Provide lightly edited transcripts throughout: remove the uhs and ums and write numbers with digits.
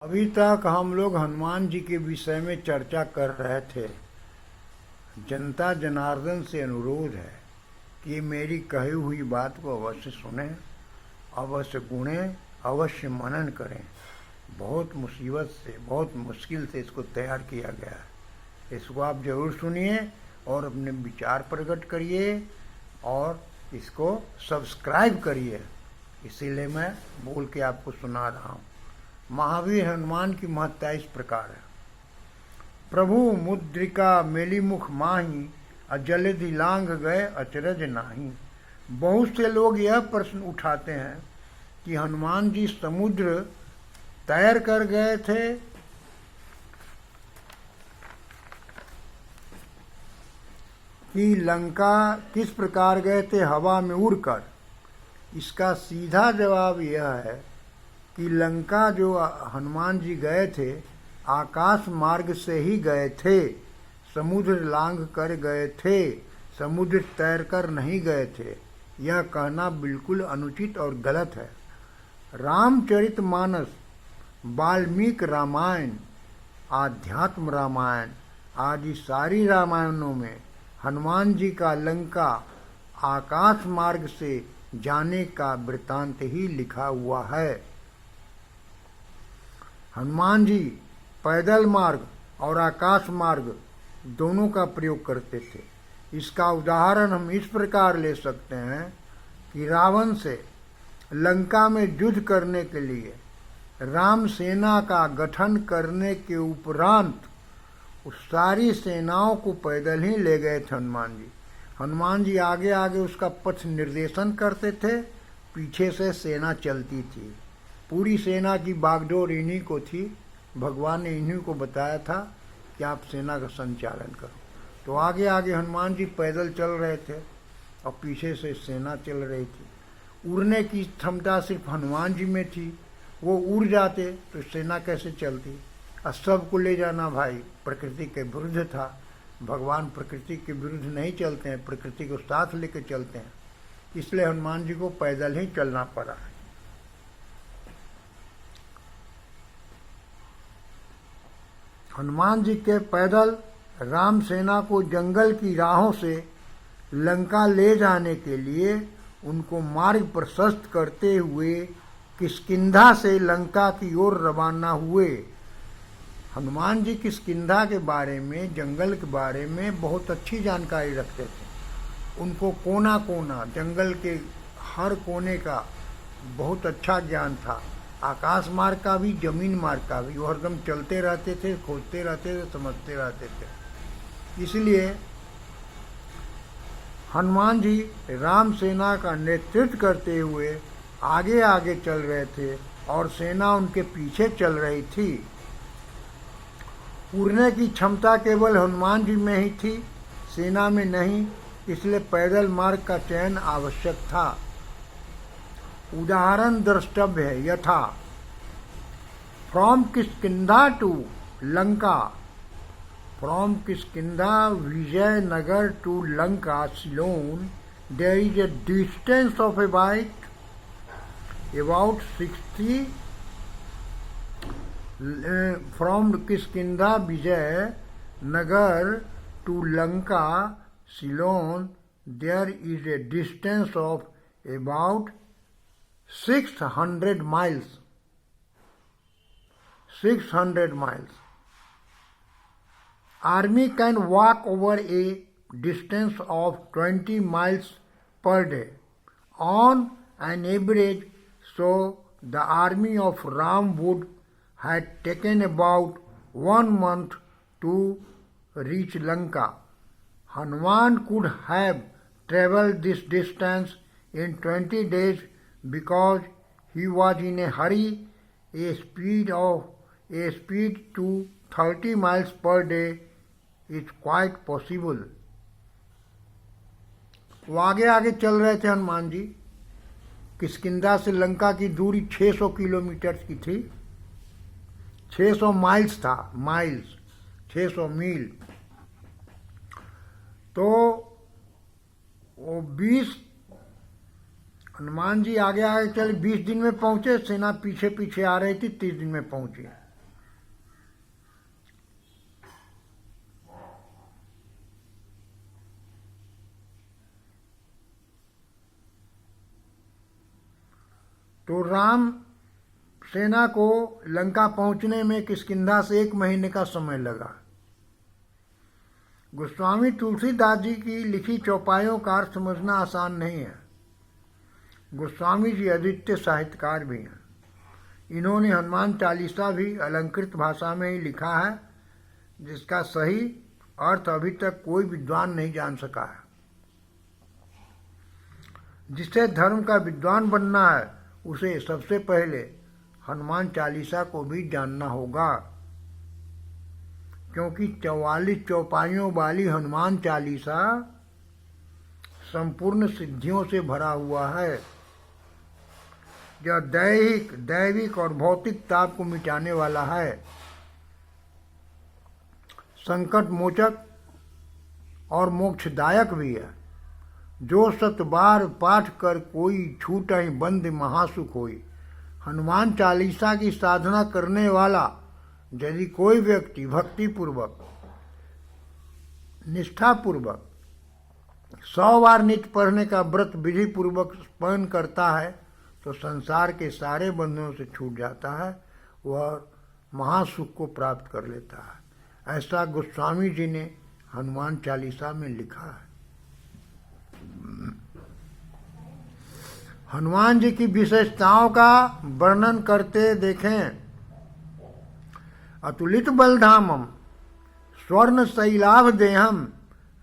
अभी तक हम लोग हनुमान जी के विषय में चर्चा कर रहे थे। जनता जनार्दन से अनुरोध है कि मेरी कही हुई बात को अवश्य सुने, अवश्य गुणें, अवश्य मनन करें। बहुत मुसीबत से, बहुत मुश्किल से इसको तैयार किया गया है। इसको आप जरूर सुनिए और अपने विचार प्रकट करिए और इसको सब्सक्राइब करिए। इसीलिए मैं बोल के आपको सुना रहा हूँ। महावीर हनुमान की महत्ता इस प्रकार है। प्रभु मुद्रिका मेली मुख माही, अजलधि लांघ गए अचरज नाही। बहुत से लोग यह प्रश्न उठाते हैं कि हनुमान जी समुद्र तैर कर गए थे कि लंका किस प्रकार गए थे, हवा में उड़कर। इसका सीधा जवाब यह है कि लंका जो हनुमान जी गए थे आकाश मार्ग से ही गए थे, समुद्र लांघ कर गए थे, समुद्र तैर कर नहीं गए थे। यह कहना बिल्कुल अनुचित और गलत है। रामचरितमानस, वाल्मीकि रामायण, आध्यात्म रामायण आदि सारी रामायणों में हनुमान जी का लंका आकाश मार्ग से जाने का वृत्तांत ही लिखा हुआ है। हनुमान जी पैदल मार्ग और आकाश मार्ग दोनों का प्रयोग करते थे। इसका उदाहरण हम इस प्रकार ले सकते हैं कि रावण से लंका में युद्ध करने के लिए राम सेना का गठन करने के उपरांत उस सारी सेनाओं को पैदल ही ले गए थे हनुमान जी। हनुमान जी आगे आगे उसका पथ निर्देशन करते थे, पीछे से सेना चलती थी। पूरी सेना की बागडोर इन्हीं को थी। भगवान ने इन्हीं को बताया था कि आप सेना का संचालन करो। तो आगे आगे हनुमान जी पैदल चल रहे थे और पीछे से सेना चल रही थी। उड़ने की क्षमता सिर्फ हनुमान जी में थी। वो उड़ जाते तो सेना कैसे चलती। और सबको ले जाना भाई प्रकृति के विरुद्ध था। भगवान प्रकृति के विरुद्ध नहीं चलते हैं, प्रकृति को साथ लेकर चलते हैं। इसलिए हनुमान जी को पैदल ही चलना पड़ा। हनुमान जी के पैदल राम सेना को जंगल की राहों से लंका ले जाने के लिए उनको मार्ग प्रशस्त करते हुए किष्किंधा से लंका की ओर रवाना हुए। हनुमान जी किष्किंधा के बारे में, जंगल के बारे में बहुत अच्छी जानकारी रखते थे। उनको कोना कोना, जंगल के हर कोने का बहुत अच्छा ज्ञान था। आकाश मार्ग का भी, जमीन मार्ग का भी। वो हरदम चलते रहते थे, खोजते रहते थे, समझते रहते थे। इसलिए हनुमान जी राम सेना का नेतृत्व करते हुए आगे आगे चल रहे थे और सेना उनके पीछे चल रही थी। उड़ने की क्षमता केवल हनुमान जी में ही थी, सेना में नहीं। इसलिए पैदल मार्ग का चयन आवश्यक था। उदाहरण द्रष्टव्य है। यथा from Kishkindha to Lanka, from Kishkindha Vijayanagar to Lanka Ceylon, there is a distance of about 60 from Kiष्किंधा Vijay Nagar to Lanka Ceylon, there is a distance of about 600 miles. 600 miles. Army can walk over a distance of 20 miles per day on an average. So the army of Ram would had taken about 1 month to reach Lanka. Hanuman could have travelled this distance in 20 days because he was in a hurry. A speed to 30 miles per day is quite possible. वो आगे आगे चल रहे थे हनुमान जी। किष्किंधा से लंका की दूरी 600 kilometre की थी। 600 माइल्स था, माइल्स 600 मील। तो वो 20 हनुमान जी आगे आगे चले, 20 दिन में पहुंचे। सेना पीछे पीछे आ रही थी, 30 दिन में पहुंचे। तो राम सेना को लंका पहुंचने में किष्किंधा से 1 महीने का समय लगा। गोस्वामी तुलसीदास जी की लिखी चौपाइयों का अर्थ समझना आसान नहीं है। गोस्वामी जी अद्वितीय साहित्यकार भी हैं। इन्होंने हनुमान चालीसा भी अलंकृत भाषा में ही लिखा है, जिसका सही अर्थ अभी तक कोई विद्वान नहीं जान सका है। जिसे धर्म का विद्वान बनना है उसे सबसे पहले हनुमान चालीसा को भी जानना होगा, क्योंकि 44 चौपाइयों वाली हनुमान चालीसा संपूर्ण सिद्धियों से भरा हुआ है। यह दैविक और भौतिक ताप को मिटाने वाला है, संकट मोचक और मोक्षदायक भी है। जो 7 बार पाठ कर कोई छूटहि बंद महासुख होई। हनुमान चालीसा की साधना करने वाला यदि कोई व्यक्ति भक्तिपूर्वक निष्ठापूर्वक 100 बार नित्य पढ़ने का व्रत विधि पूर्वक पालन करता है तो संसार के सारे बंधनों से छूट जाता है, वह महासुख को प्राप्त कर लेता है। ऐसा गोस्वामी जी ने हनुमान चालीसा में लिखा है। हनुमान जी की विशेषताओं का वर्णन करते देखें। अतुलित बलधामम स्वर्ण शैलाभ देहम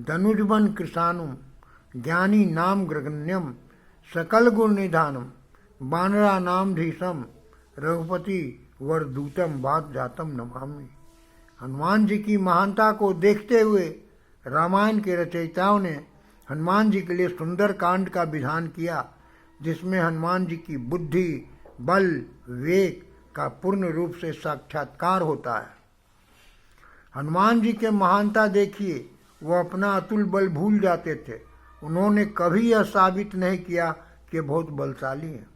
धनुजबन कृशानुम ज्ञानी नाम ग्रगण्यम सकल गुण निधानम बानरा नाम धीशम रघुपति वरदूतम बात जातम नमामि। हनुमान जी की महानता को देखते हुए रामायण के रचयिताओं ने हनुमान जी के लिए सुंदर कांड का विधान किया, जिसमें हनुमान जी की बुद्धि, बल, विवेक का पूर्ण रूप से साक्षात्कार होता है। हनुमान जी के महानता देखिए, वह अपना अतुल बल भूल जाते थे। उन्होंने कभी यह साबित नहीं किया कि बहुत बलशाली हैं।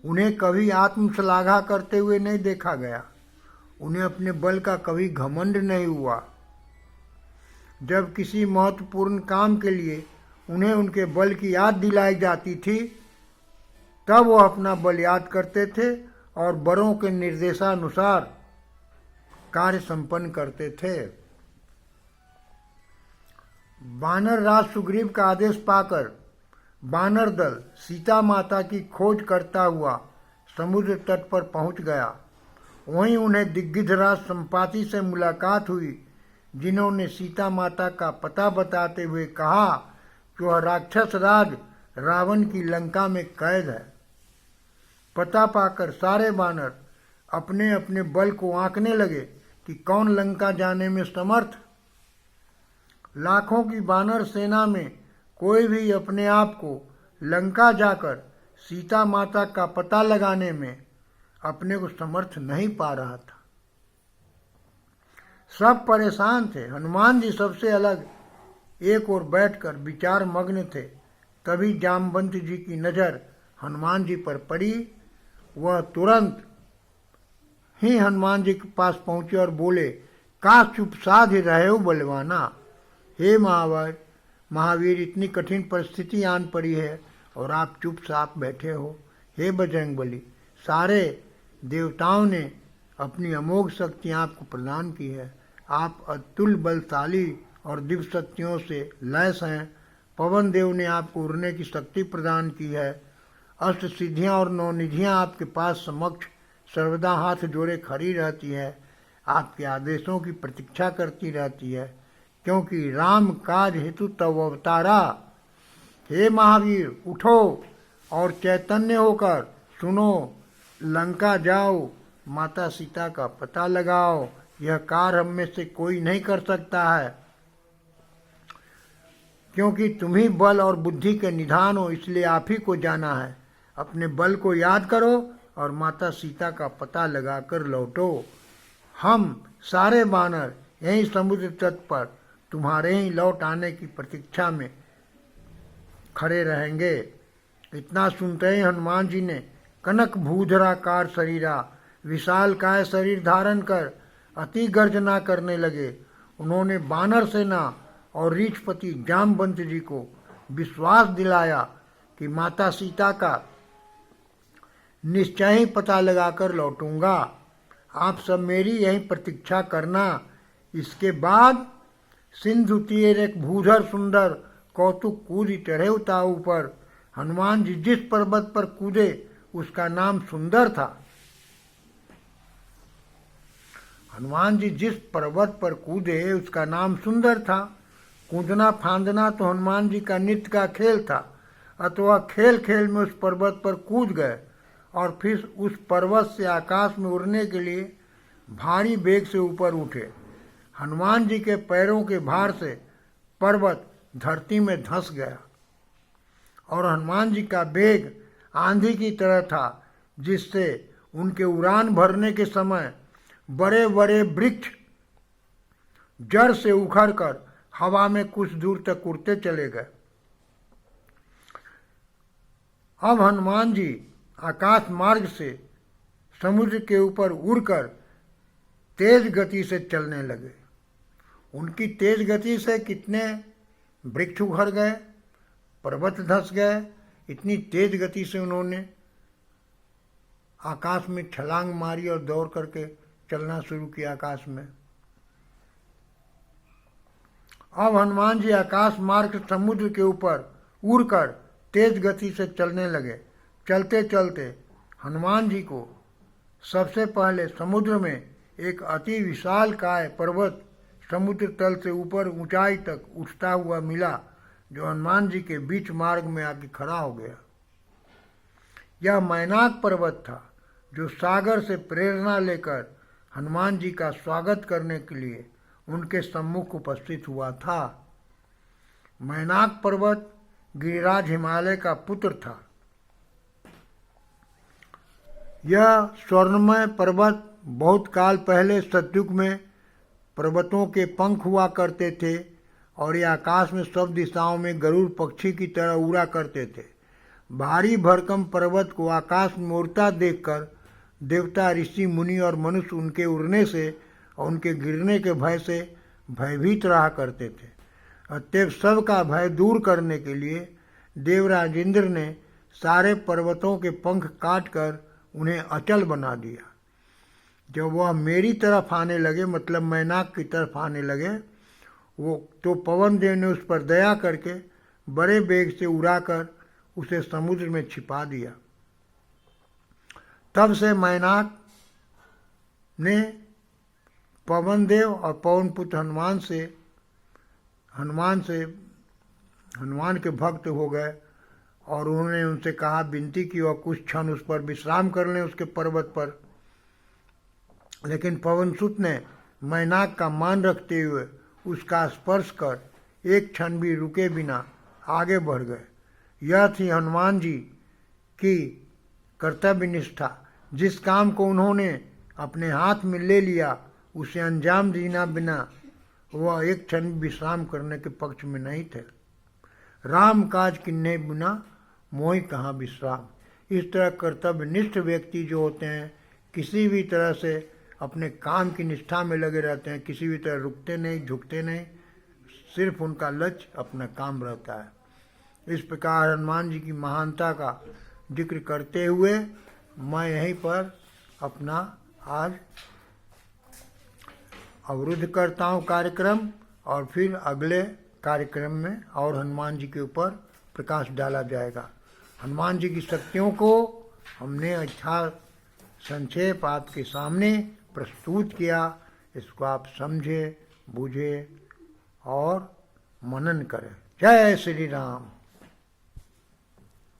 उन्हें कभी आत्मश्लाघा करते हुए नहीं देखा गया। उन्हें अपने बल का कभी घमंड नहीं हुआ। जब किसी महत्वपूर्ण काम के लिए उन्हें उनके बल की याद दिलाई जाती थी, तब वो अपना बल याद करते थे और बड़ों के निर्देशानुसार कार्य संपन्न करते थे। वानर राज सुग्रीव का आदेश पाकर वानर दल सीता माता की खोज करता हुआ समुद्र तट पर पहुंच गया। वहीं उन्हें दिग्विजयराज संपाति से मुलाकात हुई, जिन्होंने सीता माता का पता बताते हुए कहा कि वह राक्षस राज रावण की लंका में कैद है। पता पाकर सारे वानर अपने अपने बल को आंकने लगे कि कौन लंका जाने में समर्थ। लाखों की वानर सेना में कोई भी अपने आप को लंका जाकर सीता माता का पता लगाने में अपने को समर्थ नहीं पा रहा था। सब परेशान थे। हनुमान जी सबसे अलग एक ओर बैठकर विचार मग्न थे। तभी जामवंत जी की नज़र हनुमान जी पर पड़ी। वह तुरंत ही हनुमान जी के पास पहुंचे और बोले, का चुप साध रहे हो बलवाना। हे महावीर, इतनी कठिन परिस्थिति आन पड़ी है और आप चुपचाप बैठे हो। हे बजरंगबली, सारे देवताओं ने अपनी अमोघ शक्तियाँ आपको प्रदान की है। आप अतुल बलशाली और दिव्य शक्तियों से लैस हैं। पवन देव ने आपको उड़ने की शक्ति प्रदान की है। अष्ट सिद्धियाँ और 9 निधियाँ आपके पास समक्ष सर्वदा हाथ जोड़े खड़ी रहती है। आपके आदेशों की प्रतीक्षा करती रहती है, क्योंकि राम काज हेतु तव अवतारा। हे महावीर, उठो और चैतन्य होकर सुनो, लंका जाओ, माता सीता का पता लगाओ। यह कार्य हम में से कोई नहीं कर सकता है, क्योंकि तुम ही बल और बुद्धि के निधान हो, इसलिए आप ही को जाना है। अपने बल को याद करो और माता सीता का पता लगाकर लौटो। हम सारे वानर यहीं समुद्र तट पर तुम्हारे ही लौट आने की प्रतीक्षा में खड़े रहेंगे। इतना सुनते ही हनुमान जी ने कनक भूधराकार शरीरा विशाल काय शरीर धारण कर अति गर्जना करने लगे। उन्होंने वानर सेना और रीछपति जामवंत जी को विश्वास दिलाया कि माता सीता का निश्चय ही पता लगाकर लौटूंगा। आप सब मेरी यही प्रतीक्षा करना। इसके बाद सिंधु तीर एक भूधर सुंदर कौतुक कूद चढ़े उता ऊपर। हनुमान जी जिस पर्वत पर कूदे उसका नाम सुंदर था। हनुमान जी जिस पर्वत पर कूदे उसका नाम सुंदर था। कूदना फांदना तो हनुमान जी का नित्य का खेल था, अथवा खेल खेल में उस पर्वत पर कूद गए और फिर उस पर्वत से आकाश में उड़ने के लिए भारी वेग से ऊपर उठे। हनुमान जी के पैरों के भार से पर्वत धरती में धंस गया और हनुमान जी का वेग आंधी की तरह था, जिससे उनके उड़ान भरने के समय बड़े बड़े वृक्ष जड़ से उखड़कर हवा में कुछ दूर तक उड़ते चले गए। अब हनुमान जी आकाश मार्ग से समुद्र के ऊपर उड़कर तेज गति से चलने लगे। उनकी तेज गति से कितने वृक्ष उखड़ गए, पर्वत धंस गए। इतनी तेज गति से उन्होंने आकाश में छलांग मारी और दौड़ करके चलना शुरू किया आकाश में। अब हनुमान जी आकाश मार्ग समुद्र के ऊपर उड़कर तेज गति से चलने लगे। चलते चलते हनुमान जी को सबसे पहले समुद्र में एक अति विशाल काय पर्वत समुद्र तल से ऊपर ऊंचाई तक उठता हुआ मिला, जो हनुमान जी के बीच मार्ग में आके खड़ा हो गया। यह मैनाक पर्वत था, जो सागर से प्रेरणा लेकर हनुमान जी का स्वागत करने के लिए उनके सम्मुख उपस्थित हुआ था। मैनाक पर्वत गिरिराज हिमालय का पुत्र था। यह स्वर्णमय पर्वत बहुत काल पहले सतयुग में पर्वतों के पंख हुआ करते थे और ये आकाश में सब दिशाओं में गरुड़ पक्षी की तरह उड़ा करते थे। भारी भरकम पर्वत को आकाश में उड़ता देखकर देवता, ऋषि, मुनि और मनुष्य उनके उड़ने से और उनके गिरने के भय से भयभीत रहा करते थे। अतएव सबका भय दूर करने के लिए देवराज इंद्र ने सारे पर्वतों के पंख काट कर उन्हें अचल बना दिया। जब वह मेरी तरफ आने लगे, मतलब मैनाक की तरफ आने लगे, वो तो पवन देव ने उस पर दया करके बड़े वेग से उड़ाकर उसे समुद्र में छिपा दिया। तब से मैनाक ने पवन देव और पवन पुत्र हनुमान के भक्त हो गए और उन्होंने उनसे कहा, विनती की और कुछ क्षण उस पर विश्राम कर लें उसके पर्वत पर। लेकिन पवनसुत ने मैनाक का मान रखते हुए उसका स्पर्श कर एक क्षण भी रुके बिना आगे बढ़ गए। यह थी हनुमान जी की कर्तव्य निष्ठा। जिस काम को उन्होंने अपने हाथ में ले लिया उसे अंजाम देना बिना वह एक क्षण विश्राम करने के पक्ष में नहीं थे। राम काज किन्ने बिना मोहि कहाँ विश्राम। इस तरह कर्तव्यनिष्ठ व्यक्ति जो होते हैं, किसी भी तरह से अपने काम की निष्ठा में लगे रहते हैं, किसी भी तरह रुकते नहीं, झुकते नहीं, सिर्फ उनका लक्ष्य अपना काम रहता है। इस प्रकार हनुमान जी की महानता का जिक्र करते हुए मैं यहीं पर अपना आज अवरुद्ध करता हूँ कार्यक्रम, और फिर अगले कार्यक्रम में और हनुमान जी के ऊपर प्रकाश डाला जाएगा। हनुमान जी की शक्तियों को हमने अच्छा संक्षेप आपके सामने प्रस्तुत किया। इसको आप समझे, बूझे और मनन करें। जय श्री राम।